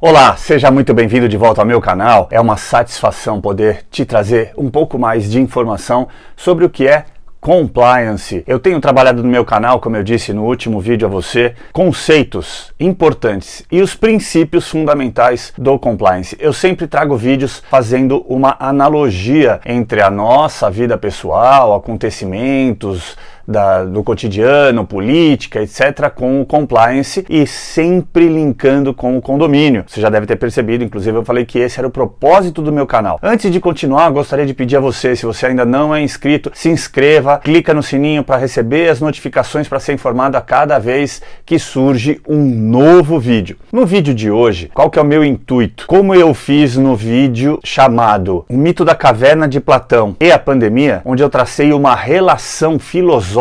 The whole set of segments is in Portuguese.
Olá, seja muito bem-vindo de volta ao meu canal. É uma satisfação poder te trazer um pouco mais de informação sobre o que é compliance. Eu tenho trabalhado no meu canal, como eu disse no último vídeo a você, conceitos importantes e os princípios fundamentais do compliance. Eu sempre trago vídeos fazendo uma analogia entre a nossa vida pessoal, acontecimentos do cotidiano, política, etc., com o compliance e sempre linkando com o condomínio. Você já deve ter percebido, inclusive eu falei que esse era o propósito do meu canal. Antes de continuar, gostaria de pedir a você, se você ainda não é inscrito, se inscreva, clica no sininho para receber as notificações para ser informado a cada vez que surge um novo vídeo. No vídeo de hoje, qual que é o meu intuito? Como eu fiz no vídeo chamado O Mito da Caverna de Platão e a Pandemia, onde eu tracei uma relação filosófica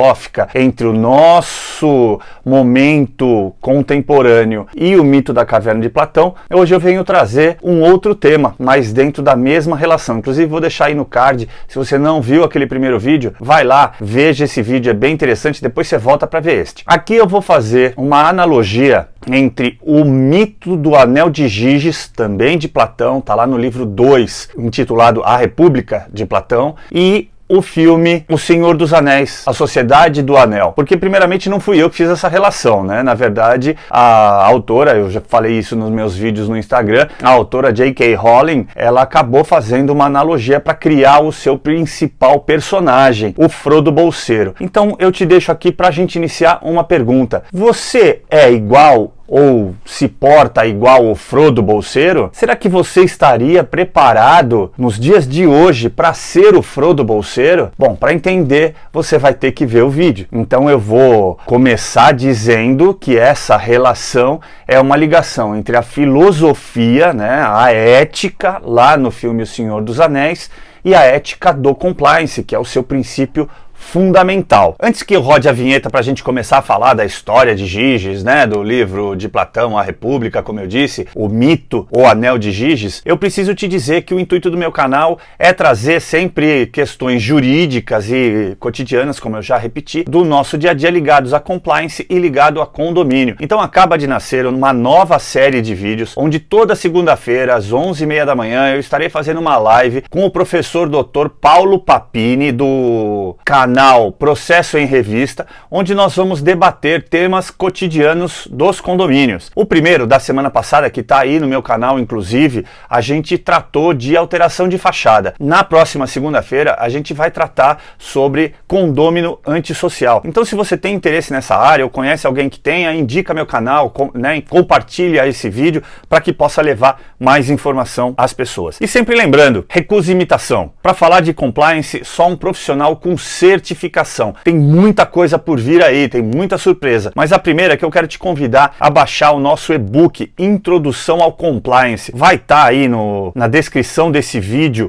entre o nosso momento contemporâneo e o mito da caverna de Platão, hoje eu venho trazer um outro tema, mas dentro da mesma relação. Inclusive vou deixar aí no card, se você não viu aquele primeiro vídeo, vai lá, veja esse vídeo, é bem interessante, depois você volta para ver este. Aqui eu vou fazer uma analogia entre o mito do Anel de Giges, também de Platão, está lá no livro 2, intitulado A República de Platão, e o filme O Senhor dos Anéis, A Sociedade do Anel. Porque primeiramente não fui eu que fiz essa relação, né? Na verdade, a autora, eu já falei isso nos meus vídeos no Instagram, a autora J.K. Rowling, ela acabou fazendo uma analogia para criar o seu principal personagem, o Frodo Bolseiro. Então eu te deixo aqui para a gente iniciar uma pergunta. Você é igual ou se porta igual o Frodo Bolseiro? Será que você estaria preparado nos dias de hoje para ser o Frodo Bolseiro? Bom, para entender, você vai ter que ver o vídeo. Então eu vou começar dizendo que essa relação é uma ligação entre a filosofia, né, a ética, lá no filme O Senhor dos Anéis, e a ética do compliance, que é o seu princípio fundamental. Antes que eu rode a vinheta para a gente começar a falar da história de Giges, né, do livro de Platão, A República, como eu disse, o mito, o Anel de Giges, eu preciso te dizer que o intuito do meu canal é trazer sempre questões jurídicas e cotidianas, como eu já repeti, do nosso dia a dia ligados a compliance e ligado a condomínio. Então acaba de nascer uma nova série de vídeos, onde toda segunda-feira, às 11h30 da manhã, eu estarei fazendo uma live com o professor Dr. Paulo Papini, do canal Processo em Revista, onde nós vamos debater temas cotidianos dos condomínios. O primeiro da semana passada, que está aí no meu canal, inclusive, a gente tratou de alteração de fachada. Na próxima segunda-feira, a gente vai tratar sobre condômino antissocial. Então, se você tem interesse nessa área ou conhece alguém que tenha, indica meu canal, né, compartilha esse vídeo para que possa levar mais informação às pessoas. E sempre lembrando, recusa imitação. Para falar de compliance, só um profissional com certificação. Tem muita coisa por vir aí, tem muita surpresa. Mas a primeira é que eu quero te convidar a baixar o nosso e-book Introdução ao Compliance. Vai estar aí na descrição desse vídeo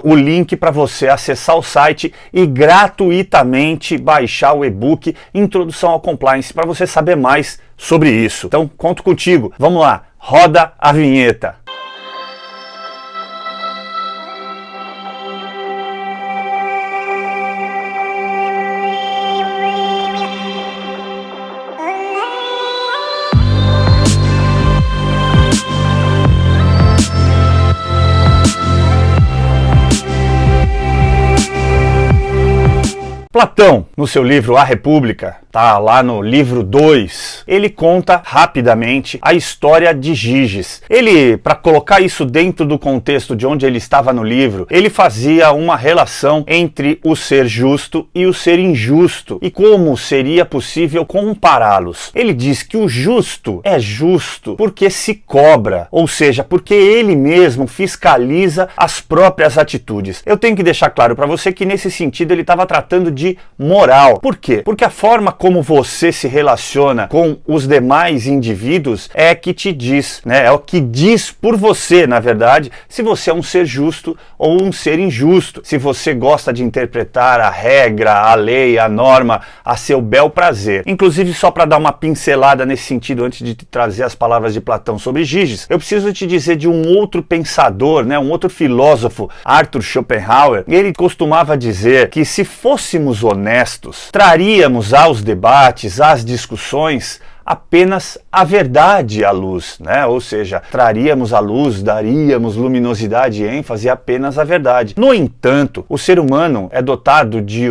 o link para você acessar o site e gratuitamente baixar o e-book Introdução ao Compliance para você saber mais sobre isso. Então, conto contigo. Vamos lá, roda a vinheta. Platão, no seu livro A República, tá lá no livro 2, ele conta rapidamente a história de Giges. Ele, para colocar isso dentro do contexto de onde ele estava no livro, ele fazia uma relação entre o ser justo e o ser injusto e como seria possível compará-los. Ele diz que o justo é justo porque se cobra, ou seja, porque ele mesmo fiscaliza as próprias atitudes. Eu tenho que deixar claro para você que nesse sentido ele estava tratando de moral. Por quê? Porque a forma como você se relaciona com os demais indivíduos é que te diz, né? É o que diz por você, na verdade, se você é um ser justo ou um ser injusto. Se você gosta de interpretar a regra, a lei, a norma a seu bel prazer. Inclusive, só para dar uma pincelada nesse sentido, antes de te trazer as palavras de Platão sobre Giges, eu preciso te dizer de um outro pensador, né? Um outro filósofo, Arthur Schopenhauer. Ele costumava dizer que se fôssemos honestos, traríamos aos debates, às discussões, apenas a verdade à luz, né? Ou seja, traríamos a luz, daríamos luminosidade e ênfase apenas à verdade. No entanto, o ser humano é dotado de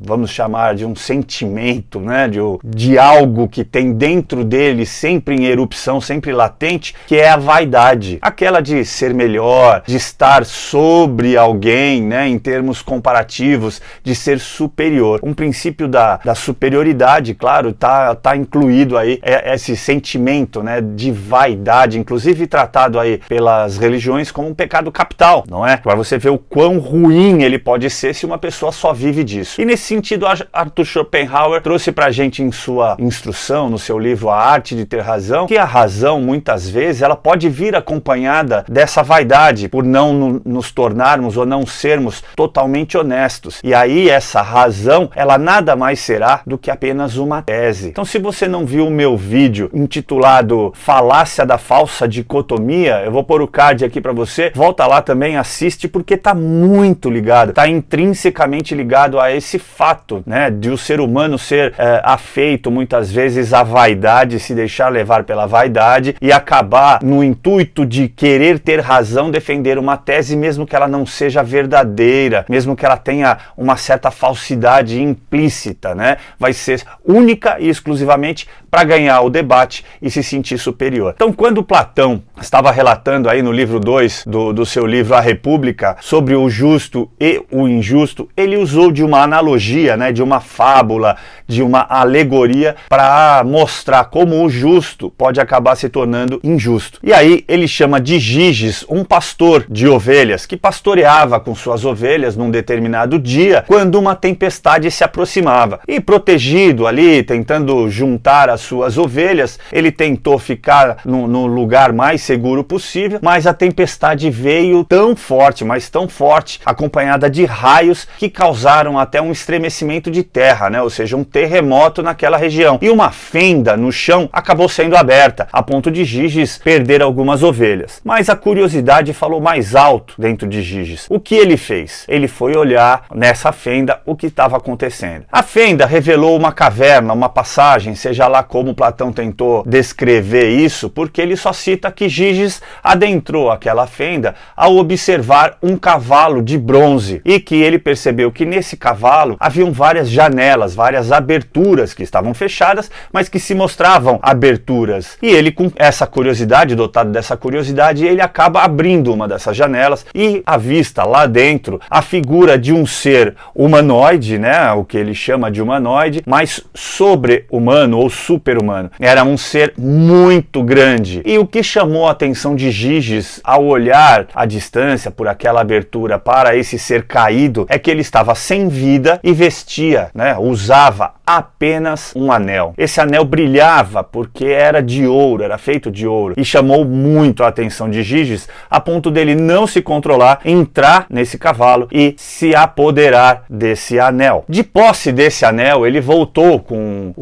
vamos chamar de um sentimento, né? De algo que tem dentro dele, sempre em erupção, sempre latente, que é a vaidade. Aquela de ser melhor, de estar sobre alguém, né? Em termos comparativos, de ser superior. Um princípio da superioridade, claro, tá incluído aí esse sentimento, né, de vaidade, inclusive tratado aí pelas religiões como um pecado capital, não é? Para você ver o quão ruim ele pode ser se uma pessoa só vive disso. E nesse sentido, Arthur Schopenhauer trouxe pra gente em sua instrução, no seu livro A Arte de Ter Razão, que a razão, muitas vezes, ela pode vir acompanhada dessa vaidade, por não nos tornarmos ou não sermos totalmente honestos. E aí essa razão, ela nada mais será do que apenas uma tese. Então, se você não viu o meu vídeo intitulado Falácia da Falsa Dicotomia, eu vou pôr o card aqui para você, volta lá também, assiste, porque tá muito ligado, tá intrinsecamente ligado a esse fato, né, de o ser humano ser afeito muitas vezes à vaidade, se deixar levar pela vaidade e acabar no intuito de querer ter razão, defender uma tese, mesmo que ela não seja verdadeira, mesmo que ela tenha uma certa falsidade implícita, né, vai ser única e exclusivamente para ganhar o debate e se sentir superior. Então, quando Platão estava relatando aí no livro 2 do seu livro A República sobre o justo e o injusto, ele usou de uma analogia, né, de uma fábula, de uma alegoria para mostrar como o justo pode acabar se tornando injusto. E aí ele chama de Giges, um pastor de ovelhas, que pastoreava com suas ovelhas num determinado dia, quando uma tempestade se aproximava. E protegido ali, tentando juntar as suas ovelhas, ele tentou ficar no lugar mais seguro possível, mas a tempestade veio tão forte, mas tão forte, acompanhada de raios que causaram até um estremecimento de terra, né? Ou seja, um terremoto naquela região. E uma fenda no chão acabou sendo aberta, a ponto de Giges perder algumas ovelhas. Mas a curiosidade falou mais alto dentro de Giges. O que ele fez? Ele foi olhar nessa fenda o que estava acontecendo. A fenda revelou uma caverna, uma passagem, seja lá como Platão tentou descrever isso, porque ele só cita que Giges adentrou aquela fenda ao observar um cavalo de bronze e que ele percebeu que nesse cavalo haviam várias janelas, várias aberturas que estavam fechadas, mas que se mostravam aberturas. E ele, com essa curiosidade, dotado dessa curiosidade, ele acaba abrindo uma dessas janelas e avista lá dentro a figura de um ser humanoide, né, o que ele chama de humanoide, mas sobre-humano ou super-humano. Era um ser muito grande. E o que chamou a atenção de Giges ao olhar à distância por aquela abertura para esse ser caído é que ele estava sem vida e vestia, né, usava apenas um anel. Esse anel brilhava porque era de ouro, era feito de ouro, e chamou muito a atenção de Giges a ponto dele não se controlar, entrar nesse cavalo e se apoderar desse anel. De posse desse anel, ele voltou com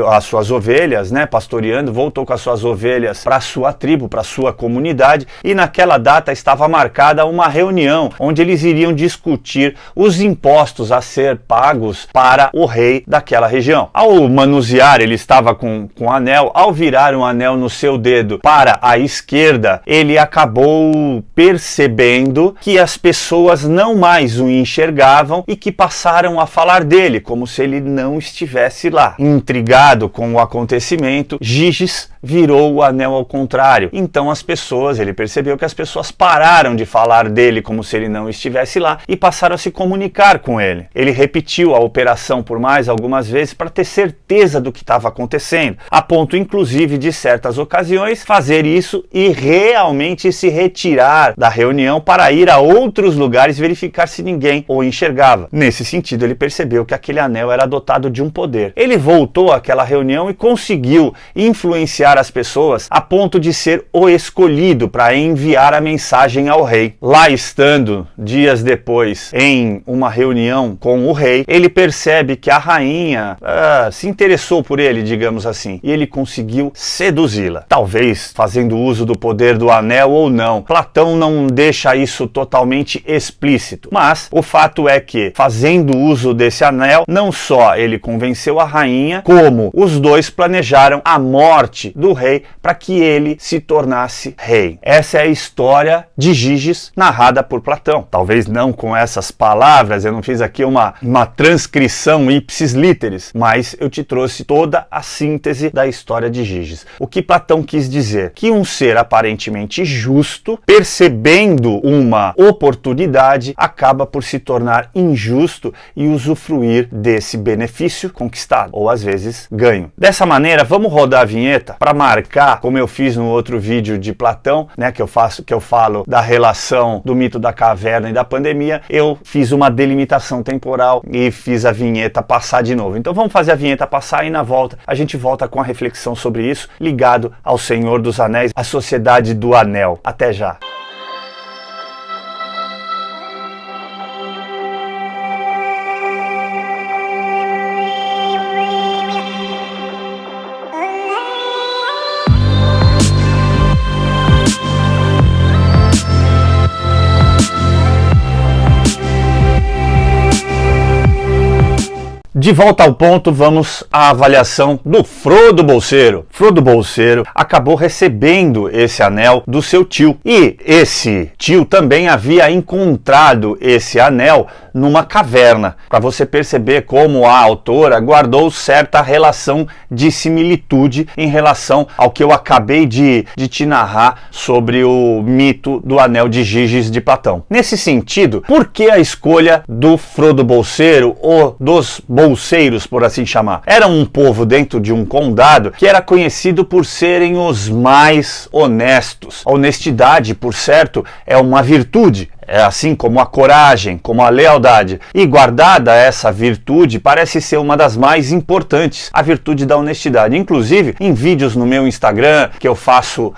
as suas ovelhas, né, pastoreando, voltou com as suas ovelhas para a sua tribo, para a sua comunidade, e naquela data estava marcada uma reunião onde eles iriam discutir os impostos a ser pagos para o rei daquela região. Ao manusear, ele estava com o anel, ao virar um anel no seu dedo para a esquerda, ele acabou percebendo que as pessoas não mais o enxergavam e que passaram a falar dele, como se ele não estivesse lá. Intrigado com o acontecimento, Giges virou o anel ao contrário. Então ele percebeu que as pessoas pararam de falar dele como se ele não estivesse lá e passaram a se comunicar com ele. Ele repetiu a operação por mais algumas vezes para ter certeza do que estava acontecendo, a ponto inclusive de certas ocasiões fazer isso e realmente se retirar da reunião para ir a outros lugares verificar se ninguém o enxergava. Nesse sentido, ele percebeu que aquele anel era dotado de um poder. Ele voltou àquela reunião e conseguiu influenciar as pessoas a ponto de ser o escolhido para enviar a mensagem ao rei. Lá estando, dias depois, em uma reunião com o rei, ele percebe que a rainha se interessou por ele, digamos assim, e ele conseguiu seduzi-la. Talvez fazendo uso do poder do anel ou não. Platão não deixa isso totalmente explícito, mas o fato é que, fazendo uso desse anel, não só ele convenceu a rainha, como os dois planejaram a morte do rei para que ele se tornasse rei. Essa é a história de Giges narrada por Platão. Talvez não com essas palavras, eu não fiz aqui uma transcrição ipsis literis, mas eu te trouxe toda a síntese da história de Giges. O que Platão quis dizer? Que um ser aparentemente justo, percebendo uma oportunidade, acaba por se tornar injusto e usufruir desse benefício conquistado, ou às vezes ganho. Dessa maneira, vamos rodar a vinheta para marcar, como eu fiz no outro vídeo de Platão, né, que eu falo da relação do mito da caverna e da pandemia. Eu fiz uma delimitação temporal e fiz a vinheta passar de novo. Então vamos fazer a vinheta passar e na volta a gente volta com a reflexão sobre isso, ligado ao Senhor dos Anéis, a Sociedade do Anel. Até já! De volta ao ponto, vamos à avaliação do Frodo Bolseiro. Frodo Bolseiro acabou recebendo esse anel do seu tio. E esse tio também havia encontrado esse anel numa caverna, para você perceber como a autora guardou certa relação de similitude em relação ao que eu acabei de te narrar sobre o mito do Anel de Giges de Platão. Nesse sentido, por que a escolha do Frodo Bolseiro ou dos bolseiros, por assim chamar? Era um povo dentro de um condado que era conhecido por serem os mais honestos. A honestidade, por certo, é uma virtude. É assim como a coragem, como a lealdade. E guardada essa virtude, parece ser uma das mais importantes, a virtude da honestidade. Inclusive, em vídeos no meu Instagram, que eu faço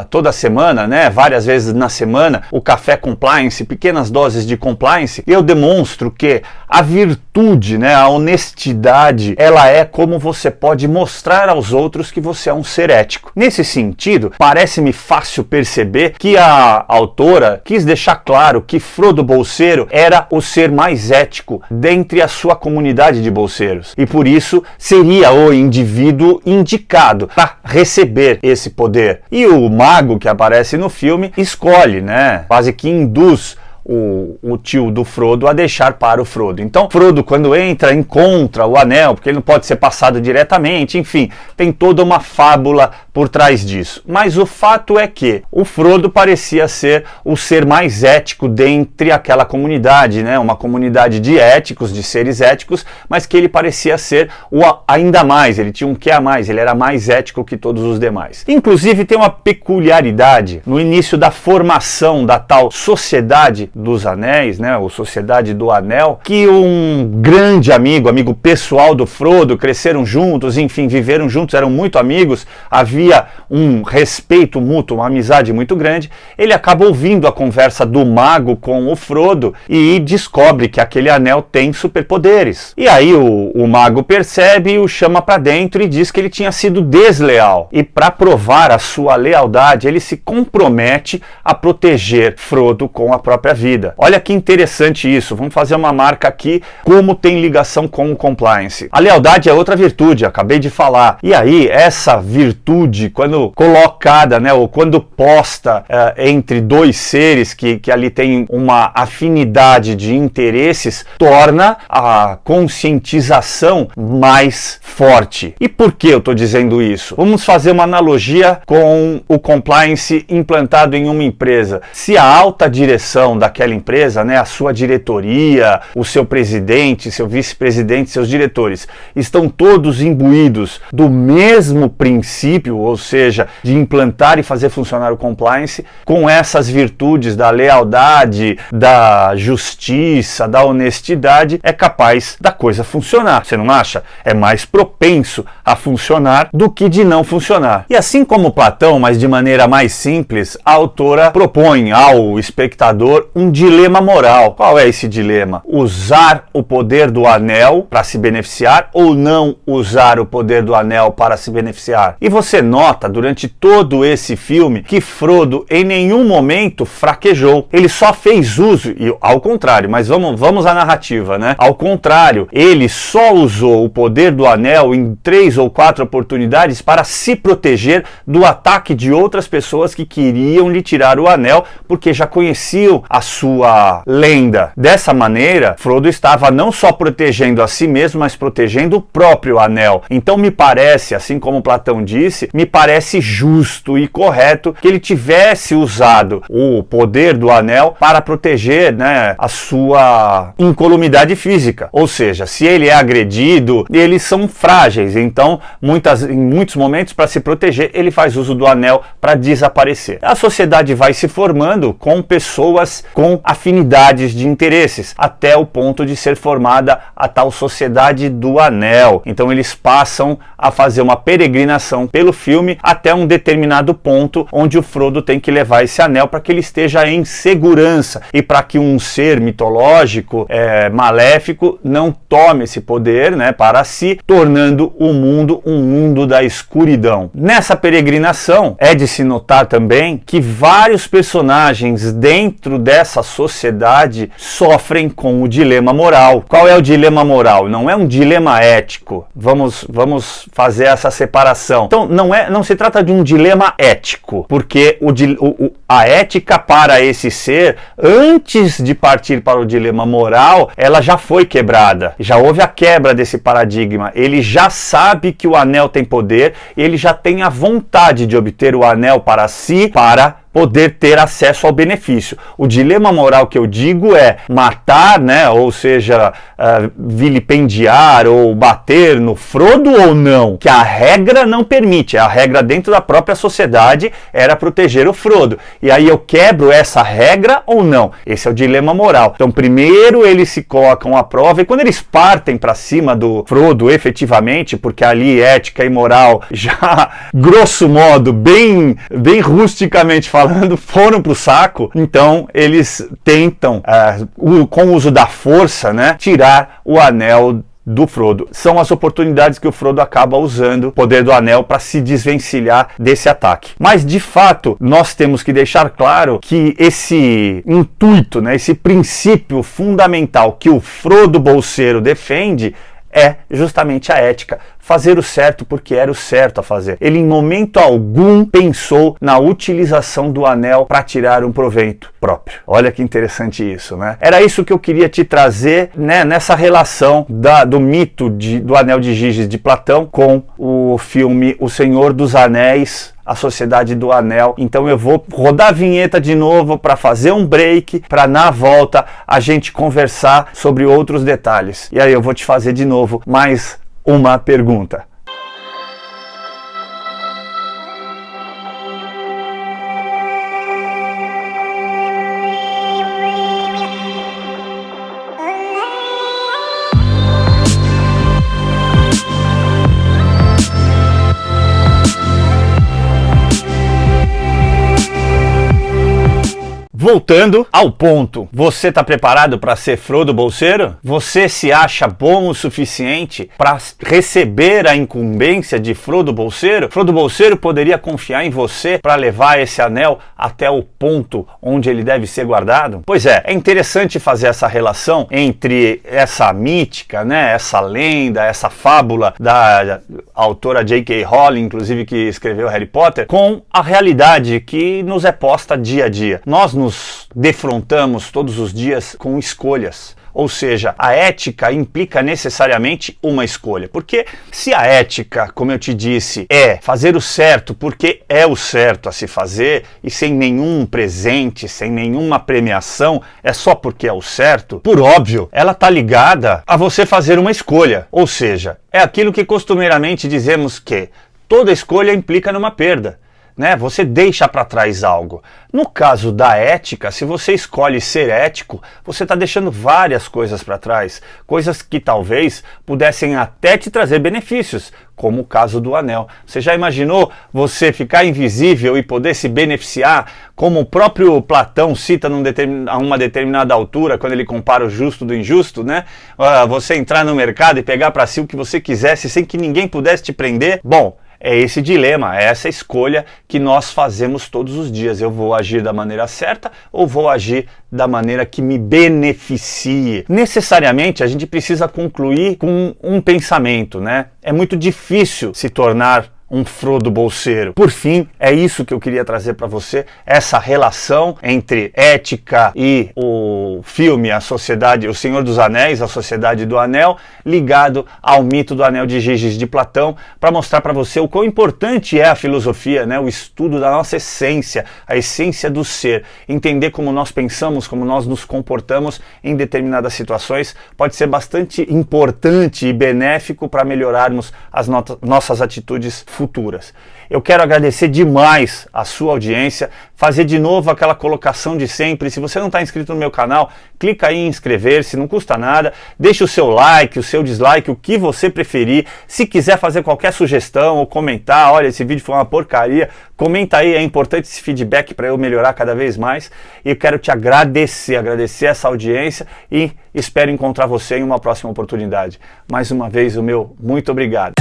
toda semana, né, várias vezes na semana, o Café Compliance, pequenas doses de compliance, eu demonstro que a virtude, né, a honestidade, ela é como você pode mostrar aos outros que você é um ser ético. Nesse sentido, parece-me fácil perceber que a autora quis deixar claro que Frodo Bolseiro era o ser mais ético dentre a sua comunidade de bolseiros e por isso seria o indivíduo indicado para receber esse poder. E o mago que aparece no filme escolhe, né, quase que induz o tio do Frodo a deixar para o Frodo. Então Frodo, quando encontra o anel, porque ele não pode ser passado diretamente, enfim, tem toda uma fábula por trás disso. Mas o fato é que o Frodo parecia ser o ser mais ético dentre aquela comunidade, né? Uma comunidade de éticos, de seres éticos, mas que ele parecia ser o ainda mais, ele tinha um quê a mais, ele era mais ético que todos os demais. Inclusive tem uma peculiaridade no início da formação da tal Sociedade dos Anéis, né, ou Sociedade do Anel, que um grande amigo pessoal do Frodo, cresceram juntos, enfim, viveram juntos, eram muito amigos, havia um respeito mútuo, uma amizade muito grande. Ele acaba ouvindo a conversa do mago com o Frodo e descobre que aquele anel tem superpoderes. E aí o mago percebe e o chama para dentro e diz que ele tinha sido desleal. E para provar a sua lealdade, ele se compromete a proteger Frodo com a própria vida. Olha que interessante isso, vamos fazer uma marca aqui, como tem ligação com o compliance. A lealdade é outra virtude, acabei de falar. E aí, essa virtude, quando colocada, né, ou quando posta entre dois seres que ali tem uma afinidade de interesses, torna a conscientização mais forte. E por que eu estou dizendo isso? Vamos fazer uma analogia com o compliance implantado em uma empresa. Se a alta direção daquela empresa, né, a sua diretoria, o seu presidente, seu vice-presidente, seus diretores, estão todos imbuídos do mesmo princípio, ou seja, de implantar e fazer funcionar o compliance, com essas virtudes da lealdade, da justiça, da honestidade, é capaz da coisa funcionar. Você não acha? É mais propenso a funcionar do que de não funcionar. E assim como Platão, mas de maneira mais simples, a autora propõe ao espectador um dilema moral. Qual é esse dilema? Usar o poder do anel para se beneficiar ou não usar o poder do anel para se beneficiar? E você nota durante todo esse filme que Frodo em nenhum momento fraquejou. Ele só fez uso, e ao contrário, mas vamos à narrativa, né? Ao contrário, ele só usou o poder do anel em 3 ou 4 oportunidades para se proteger do ataque de outras pessoas que queriam lhe tirar o anel, porque já conheciam a sua lenda. Dessa maneira, Frodo estava não só protegendo a si mesmo, mas protegendo o próprio anel. Então me parece, assim como Platão disse, me parece justo e correto que ele tivesse usado o poder do anel para proteger, né, a sua incolumidade física. Ou seja, se ele é agredido, eles são frágeis, então em muitos momentos, para se proteger, ele faz uso do anel para desaparecer. A sociedade vai se formando com pessoas com afinidades de interesses, até o ponto de ser formada a tal sociedade do anel. Então eles passam a fazer uma peregrinação pelo filme até um determinado ponto onde o Frodo tem que levar esse anel para que ele esteja em segurança e para que um ser mitológico maléfico não tome esse poder, né, para si, tornando o mundo um mundo da escuridão. Nessa peregrinação é de se notar também que vários personagens dentro dessa sociedade sofrem com o dilema moral. Qual é o dilema moral? Não é um dilema ético. Vamos fazer essa separação. Então não se trata de um dilema ético, porque a ética para esse ser, antes de partir para o dilema moral, ela já foi quebrada. Já houve a quebra desse paradigma. Ele já sabe que o anel tem poder, ele já tem a vontade de obter o anel para si, para poder ter acesso ao benefício. O dilema moral que eu digo é matar, né, ou seja, vilipendiar ou bater no Frodo ou não, que a regra não permite. A regra dentro da própria sociedade era proteger o Frodo. E aí eu quebro essa regra ou não? Esse é o dilema moral. Então primeiro eles se colocam à prova e quando eles partem para cima do Frodo efetivamente, porque ali ética e moral já, grosso modo, bem rusticamente falando, foram pro saco, então eles tentam, com o uso da força, né, tirar o anel do Frodo. São as oportunidades que o Frodo acaba usando o poder do anel para se desvencilhar desse ataque. Mas, de fato, nós temos que deixar claro que esse intuito, né, esse princípio fundamental que o Frodo Bolseiro defende é justamente a ética. Fazer o certo porque era o certo a fazer. Ele em momento algum pensou na utilização do anel para tirar um proveito próprio. Olha que interessante isso, né? Era isso que eu queria te trazer, né, nessa relação do mito do Anel de Giges de Platão com o filme O Senhor dos Anéis, A Sociedade do Anel. Então eu vou rodar a vinheta de novo para fazer um break, para na volta a gente conversar sobre outros detalhes. E aí eu vou te fazer de novo mais uma pergunta. Voltando ao ponto, você está preparado para ser Frodo Bolseiro? Você se acha bom o suficiente para receber a incumbência de Frodo Bolseiro? Frodo Bolseiro poderia confiar em você para levar esse anel até o ponto onde ele deve ser guardado? Pois é interessante fazer essa relação entre essa mítica, né, essa lenda, essa fábula da autora J.K. Rowling, inclusive que escreveu Harry Potter, com a realidade que nos é posta dia a dia. Nós nos defrontamos todos os dias com escolhas. Ou seja, a ética implica necessariamente uma escolha. Porque se a ética, como eu te disse, é fazer o certo porque é o certo a se fazer e sem nenhum presente, sem nenhuma premiação, é só porque é o certo, por óbvio, ela está ligada a você fazer uma escolha. Ou seja, é aquilo que costumeiramente dizemos que toda escolha implica numa perda. né? Você deixa para trás algo. No caso da ética, se você escolhe ser ético, você está deixando várias coisas para trás, coisas que talvez pudessem até te trazer benefícios, como o caso do anel. Você já imaginou você ficar invisível e poder se beneficiar, como o próprio Platão cita a uma determinada altura, quando ele compara o justo do injusto, né? Você entrar no mercado e pegar para si o que você quisesse sem que ninguém pudesse te prender? Bom, é esse dilema, é essa escolha que nós fazemos todos os dias. Eu vou agir da maneira certa ou vou agir da maneira que me beneficie? Necessariamente a gente precisa concluir com um pensamento, né? É muito difícil se tornar um Frodo bolseiro. Por fim, é isso que eu queria trazer para você, essa relação entre ética e o filme, a Sociedade, o Senhor dos Anéis, a Sociedade do Anel, ligado ao mito do Anel de Giges de Platão, para mostrar para você o quão importante é a filosofia, né? O estudo da nossa essência, a essência do ser, entender como nós pensamos, como nós nos comportamos em determinadas situações, pode ser bastante importante e benéfico para melhorarmos as nossas atitudes futuras. Eu quero agradecer demais a sua audiência, fazer de novo aquela colocação de sempre. Se você não está inscrito no meu canal, clica aí em inscrever-se, não custa nada, deixa o seu like, o seu dislike, o que você preferir. Se quiser fazer qualquer sugestão ou comentar, olha, esse vídeo foi uma porcaria, comenta aí, é importante esse feedback para eu melhorar cada vez mais. E eu quero te agradecer essa audiência e espero encontrar você em uma próxima oportunidade. Mais uma vez, o meu muito obrigado.